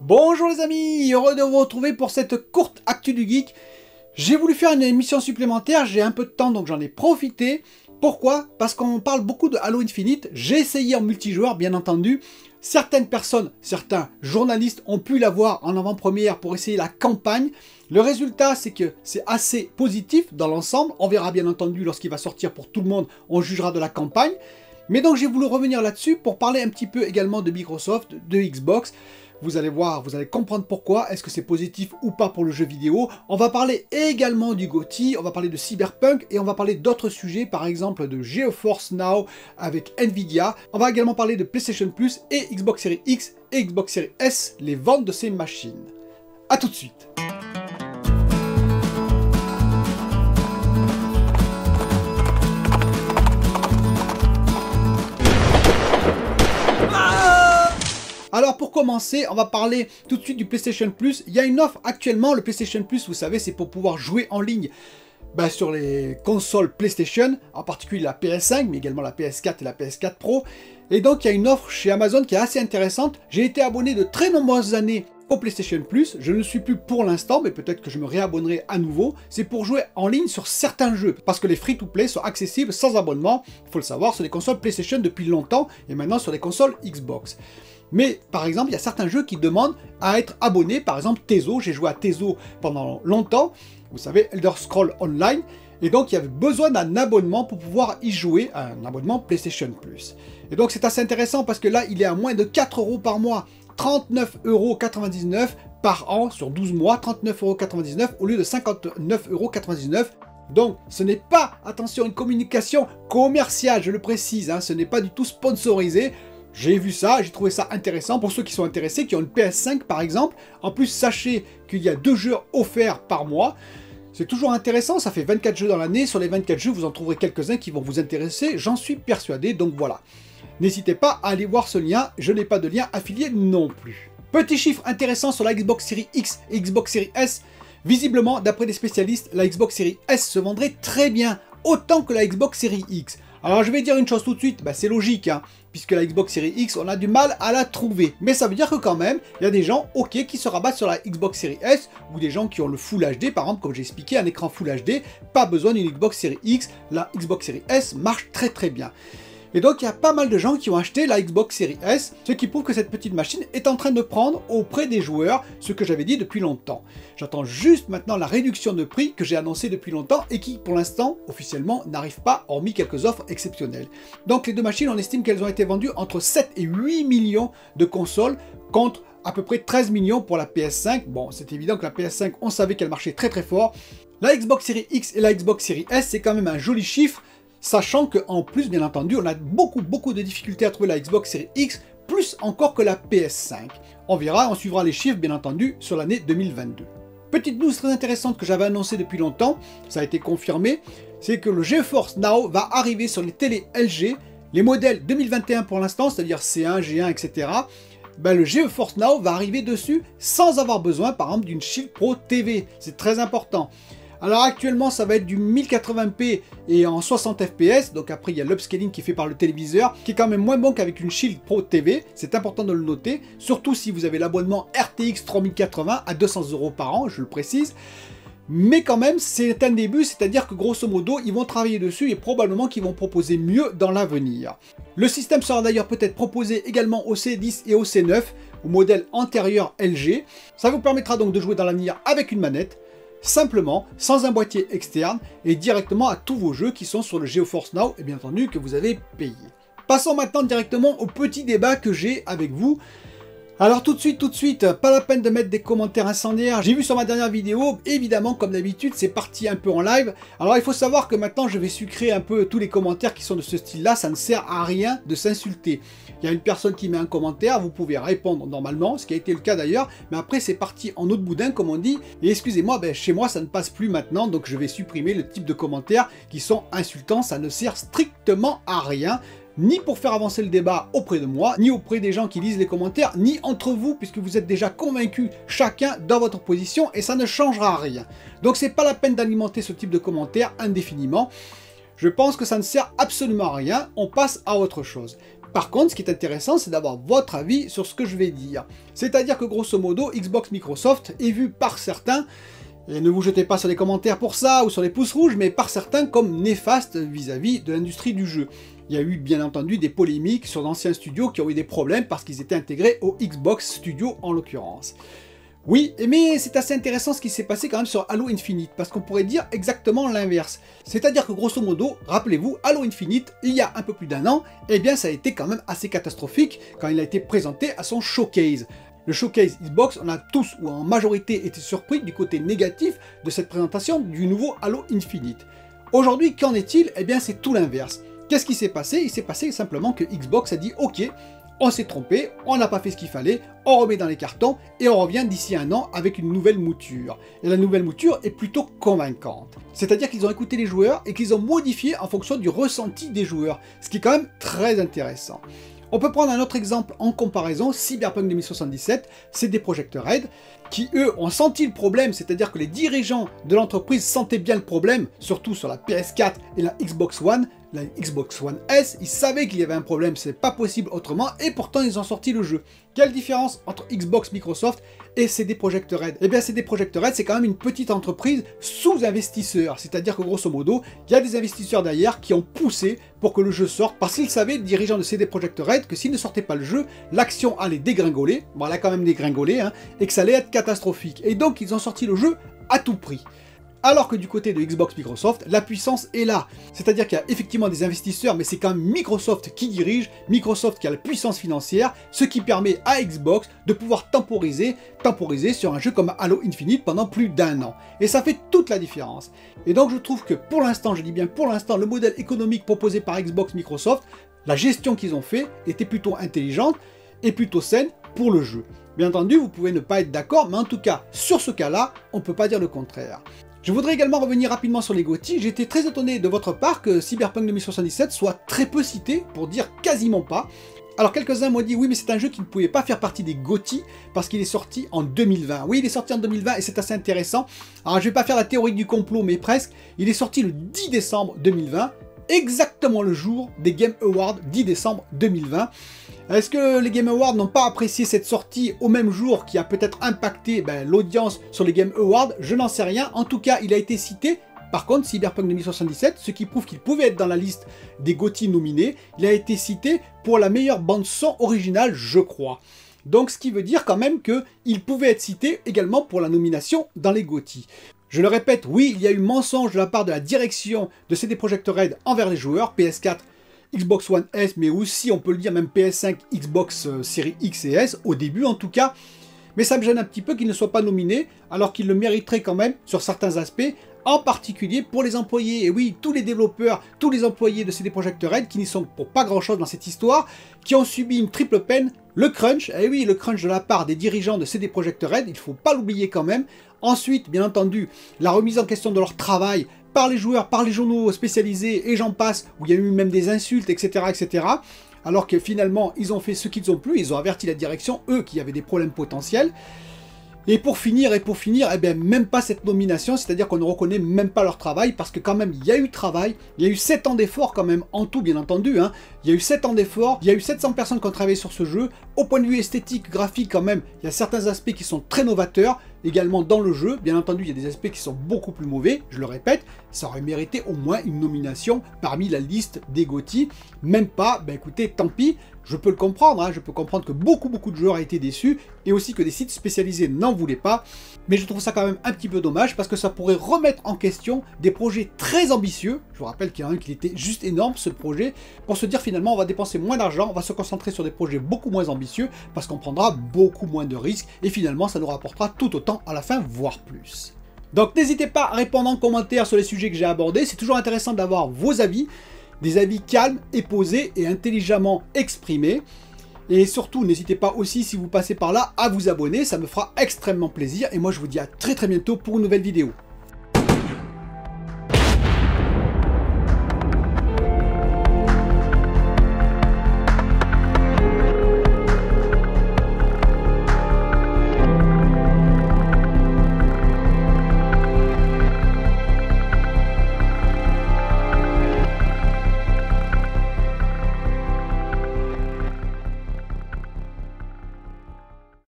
Bonjour les amis, heureux de vous retrouver pour cette courte actu du geek. J'ai voulu faire une émission supplémentaire, j'ai un peu de temps donc j'en ai profité. Pourquoi? Parce qu'on parle beaucoup de Halo Infinite, j'ai essayé en multijoueur bien entendu. Certaines personnes, certains journalistes ont pu l'avoir en avant-première pour essayer la campagne. Le résultat c'est que c'est assez positif dans l'ensemble, on verra bien entendu lorsqu'il va sortir pour tout le monde, on jugera de la campagne. Mais donc j'ai voulu revenir là-dessus pour parler un petit peu également de Microsoft, de Xbox. Vous allez voir, vous allez comprendre pourquoi, est-ce que c'est positif ou pas pour le jeu vidéo. On va parler également du GOTY, on va parler de Cyberpunk et on va parler d'autres sujets, par exemple de GeForce Now avec Nvidia. On va également parler de PlayStation Plus et Xbox Series X et Xbox Series S, les ventes de ces machines. A tout de suite. Alors pour commencer, on va parler tout de suite du PlayStation Plus. Il y a une offre actuellement, le PlayStation Plus, vous savez, c'est pour pouvoir jouer en ligne sur les consoles PlayStation, en particulier la PS5, mais également la PS4 et la PS4 Pro. Et donc il y a une offre chez Amazon qui est assez intéressante. J'ai été abonné de très nombreuses années au PlayStation Plus. Je ne le suis plus pour l'instant, mais peut-être que je me réabonnerai à nouveau. C'est pour jouer en ligne sur certains jeux, parce que les free-to-play sont accessibles sans abonnement. Il faut le savoir, sur les consoles PlayStation depuis longtemps, et maintenant sur les consoles Xbox. Mais par exemple, il y a certains jeux qui demandent à être abonné, par exemple Tezo, j'ai joué à Tezo pendant longtemps, vous savez, Elder Scrolls Online, et donc il y avait besoin d'un abonnement pour pouvoir y jouer, un abonnement PlayStation Plus. Et donc c'est assez intéressant parce que là, il est à moins de 4 € par mois, 39,99 € par an sur 12 mois, 39,99 € au lieu de 59,99 €. Donc, ce n'est pas, attention, une communication commerciale, je le précise, hein, ce n'est pas du tout sponsorisé. J'ai vu ça, j'ai trouvé ça intéressant pour ceux qui sont intéressés, qui ont une PS5 par exemple. En plus, sachez qu'il y a 2 jeux offerts par mois. C'est toujours intéressant, ça fait 24 jeux dans l'année. Sur les 24 jeux, vous en trouverez quelques-uns qui vont vous intéresser, j'en suis persuadé, donc voilà. N'hésitez pas à aller voir ce lien, je n'ai pas de lien affilié non plus. Petit chiffre intéressant sur la Xbox Series X et Xbox Series S. Visiblement, d'après des spécialistes, la Xbox Series S se vendrait très bien, autant que la Xbox Series X. Alors je vais dire une chose tout de suite, c'est logique, hein, puisque la Xbox Series X, on a du mal à la trouver. Mais ça veut dire que quand même, il y a des gens, ok, qui se rabattent sur la Xbox Series S, ou des gens qui ont le Full HD, par exemple, comme j'ai expliqué, un écran Full HD, pas besoin d'une Xbox Series X, la Xbox Series S marche très très bien. Et donc il y a pas mal de gens qui ont acheté la Xbox Series S, ce qui prouve que cette petite machine est en train de prendre auprès des joueurs, ce que j'avais dit depuis longtemps. J'attends juste maintenant la réduction de prix que j'ai annoncée depuis longtemps et qui pour l'instant officiellement n'arrive pas, hormis quelques offres exceptionnelles. Donc les deux machines, on estime qu'elles ont été vendues entre 7 et 8 millions de consoles contre à peu près 13 millions pour la PS5. Bon, c'est évident que la PS5, on savait qu'elle marchait très très fort. La Xbox Series X et la Xbox Series S, c'est quand même un joli chiffre. Sachant qu'en plus, bien entendu, on a beaucoup de difficultés à trouver la Xbox Series X, plus encore que la PS5. On verra, on suivra les chiffres, bien entendu, sur l'année 2022. Petite news très intéressante que j'avais annoncée depuis longtemps, ça a été confirmé, c'est que le GeForce Now va arriver sur les télés LG, les modèles 2021 pour l'instant, c'est-à-dire C1, G1, etc. Le GeForce Now va arriver dessus sans avoir besoin, par exemple, d'une Shield Pro TV. C'est très important. Alors actuellement ça va être du 1080p et en 60 fps, donc après il y a l'upscaling qui est fait par le téléviseur, qui est quand même moins bon qu'avec une Shield Pro TV, c'est important de le noter, surtout si vous avez l'abonnement RTX 3080 à 200 € par an, je le précise. Mais quand même c'est un début, c'est-à-dire que grosso modo ils vont travailler dessus et probablement qu'ils vont proposer mieux dans l'avenir. Le système sera d'ailleurs peut-être proposé également au C10 et au C9, au modèle antérieur LG. Ça vous permettra donc de jouer dans l'avenir avec une manette, simplement, sans un boîtier externe, et directement à tous vos jeux qui sont sur le GeForce Now, et bien entendu que vous avez payé. Passons maintenant directement au petit débat que j'ai avec vous. Alors tout de suite, pas la peine de mettre des commentaires incendiaires. J'ai vu sur ma dernière vidéo, évidemment, comme d'habitude, c'est parti un peu en live. Alors il faut savoir que maintenant, je vais sucrer un peu tous les commentaires qui sont de ce style-là. Ça ne sert à rien de s'insulter. Il y a une personne qui met un commentaire, vous pouvez répondre normalement, ce qui a été le cas d'ailleurs. Mais après, c'est parti en eau de boudin, comme on dit. Et excusez-moi, chez moi, ça ne passe plus maintenant. Donc je vais supprimer le type de commentaires qui sont insultants. Ça ne sert strictement à rien. Ni pour faire avancer le débat auprès de moi, ni auprès des gens qui lisent les commentaires, ni entre vous, puisque vous êtes déjà convaincus chacun dans votre position, et ça ne changera rien. Donc c'est pas la peine d'alimenter ce type de commentaires indéfiniment. Je pense que ça ne sert absolument à rien, on passe à autre chose. Par contre, ce qui est intéressant, c'est d'avoir votre avis sur ce que je vais dire. C'est-à-dire que grosso modo, Xbox Microsoft est vu par certains, et ne vous jetez pas sur les commentaires pour ça, ou sur les pouces rouges, mais par certains comme néfaste vis-à-vis de l'industrie du jeu. Il y a eu bien entendu des polémiques sur d'anciens studios qui ont eu des problèmes parce qu'ils étaient intégrés au Xbox Studio en l'occurrence. Oui, mais c'est assez intéressant ce qui s'est passé quand même sur Halo Infinite, parce qu'on pourrait dire exactement l'inverse. C'est-à-dire que grosso modo, rappelez-vous, Halo Infinite, il y a un peu plus d'un an, eh bien ça a été quand même assez catastrophique quand il a été présenté à son showcase. Le showcase Xbox, on a tous, ou en majorité, été surpris du côté négatif de cette présentation du nouveau Halo Infinite. Aujourd'hui, qu'en est-il? Eh bien c'est tout l'inverse. Qu'est-ce qui s'est passé? Il s'est passé simplement que Xbox a dit « Ok, on s'est trompé, on n'a pas fait ce qu'il fallait, on remet dans les cartons et on revient d'ici un an avec une nouvelle mouture. » Et la nouvelle mouture est plutôt convaincante. C'est-à-dire qu'ils ont écouté les joueurs et qu'ils ont modifié en fonction du ressenti des joueurs, ce qui est quand même très intéressant. On peut prendre un autre exemple en comparaison, Cyberpunk 2077, CD Projekt Red, qui eux ont senti le problème, c'est-à-dire que les dirigeants de l'entreprise sentaient bien le problème, surtout sur la PS4 et la Xbox One S, ils savaient qu'il y avait un problème, c'est pas possible autrement, et pourtant ils ont sorti le jeu. Quelle différence entre Xbox Microsoft et CD Projekt Red? Eh bien CD Projekt Red c'est quand même une petite entreprise sous-investisseur, c'est-à-dire que grosso modo, il y a des investisseurs derrière qui ont poussé pour que le jeu sorte, parce qu'ils savaient, les dirigeants de CD Projekt Red, que s'ils ne sortaient pas le jeu, l'action allait dégringoler, bon elle a quand même dégringolé, hein, et que ça allait être catastrophique. Et donc ils ont sorti le jeu à tout prix. Alors que du côté de Xbox Microsoft, la puissance est là. C'est-à-dire qu'il y a effectivement des investisseurs, mais c'est quand même Microsoft qui dirige, Microsoft qui a la puissance financière, ce qui permet à Xbox de pouvoir temporiser sur un jeu comme Halo Infinite pendant plus d'un an. Et ça fait toute la différence. Et donc je trouve que pour l'instant, je dis bien pour l'instant, le modèle économique proposé par Xbox Microsoft, la gestion qu'ils ont fait était plutôt intelligente et plutôt saine pour le jeu. Bien entendu, vous pouvez ne pas être d'accord, mais en tout cas, sur ce cas-là, on ne peut pas dire le contraire. Je voudrais également revenir rapidement sur les GOTY. J'ai été très étonné de votre part que Cyberpunk 2077 soit très peu cité, pour dire quasiment pas. Alors quelques-uns m'ont dit oui mais c'est un jeu qui ne pouvait pas faire partie des GOTY parce qu'il est sorti en 2020. Oui il est sorti en 2020 et c'est assez intéressant. Alors je vais pas faire la théorie du complot mais presque. Il est sorti le 10 décembre 2020, exactement le jour des Game Awards 10 décembre 2020. Est-ce que les Game Awards n'ont pas apprécié cette sortie au même jour qui a peut-être impacté l'audience sur les Game Awards? Je n'en sais rien. En tout cas, il a été cité. Par contre, Cyberpunk 2077, ce qui prouve qu'il pouvait être dans la liste des GOTY nominés, il a été cité pour la meilleure bande-son originale, je crois. Donc, ce qui veut dire quand même qu'il pouvait être cité également pour la nomination dans les GOTY. Je le répète, oui, il y a eu mensonge de la part de la direction de CD Projekt Red envers les joueurs, PS4, Xbox One S, mais aussi, on peut le dire, même PS5, Xbox Series X et S, au début en tout cas. Mais ça me gêne un petit peu qu'il ne soit pas nominé, alors qu'il le mériterait quand même sur certains aspects, en particulier pour les employés. Et oui, tous les développeurs, tous les employés de CD Projekt Red, qui n'y sont pour pas grand-chose dans cette histoire, qui ont subi une triple peine, le crunch, et oui, le crunch de la part des dirigeants de CD Projekt Red, il ne faut pas l'oublier quand même. Ensuite, bien entendu, la remise en question de leur travail, par les joueurs, par les journaux spécialisés, et j'en passe, où il y a eu même des insultes, etc., etc., alors que finalement, ils ont fait ce qu'ils ont pu, ils ont averti la direction, eux, qui avaient des problèmes potentiels. Et pour finir, eh bien, même pas cette nomination, c'est-à-dire qu'on ne reconnaît même pas leur travail, parce que quand même, il y a eu travail, il y a eu 7 ans d'efforts quand même, en tout, bien entendu, hein. Il y a eu 7 ans d'efforts, il y a eu 700 personnes qui ont travaillé sur ce jeu. Au point de vue esthétique, graphique, quand même, il y a certains aspects qui sont très novateurs, également dans le jeu. Bien entendu, il y a des aspects qui sont beaucoup plus mauvais, je le répète, ça aurait mérité au moins une nomination parmi la liste des GOTY. Même pas, ben écoutez, tant pis, je peux le comprendre, hein, je peux comprendre que beaucoup de joueurs ont été déçus, et aussi que des sites spécialisés n'en voulaient pas, mais je trouve ça quand même un petit peu dommage, parce que ça pourrait remettre en question des projets très ambitieux. Je vous rappelle qu'il y en a un qui était juste énorme, ce projet, pour se dire finalement on va dépenser moins d'argent, on va se concentrer sur des projets beaucoup moins ambitieux, parce qu'on prendra beaucoup moins de risques, et finalement ça nous rapportera tout autant à la fin, voire plus. Donc n'hésitez pas à répondre en commentaire sur les sujets que j'ai abordés, c'est toujours intéressant d'avoir vos avis, des avis calmes et posés et intelligemment exprimés. Et surtout, n'hésitez pas aussi, si vous passez par là, à vous abonner, ça me fera extrêmement plaisir. Et moi, je vous dis à très bientôt pour une nouvelle vidéo.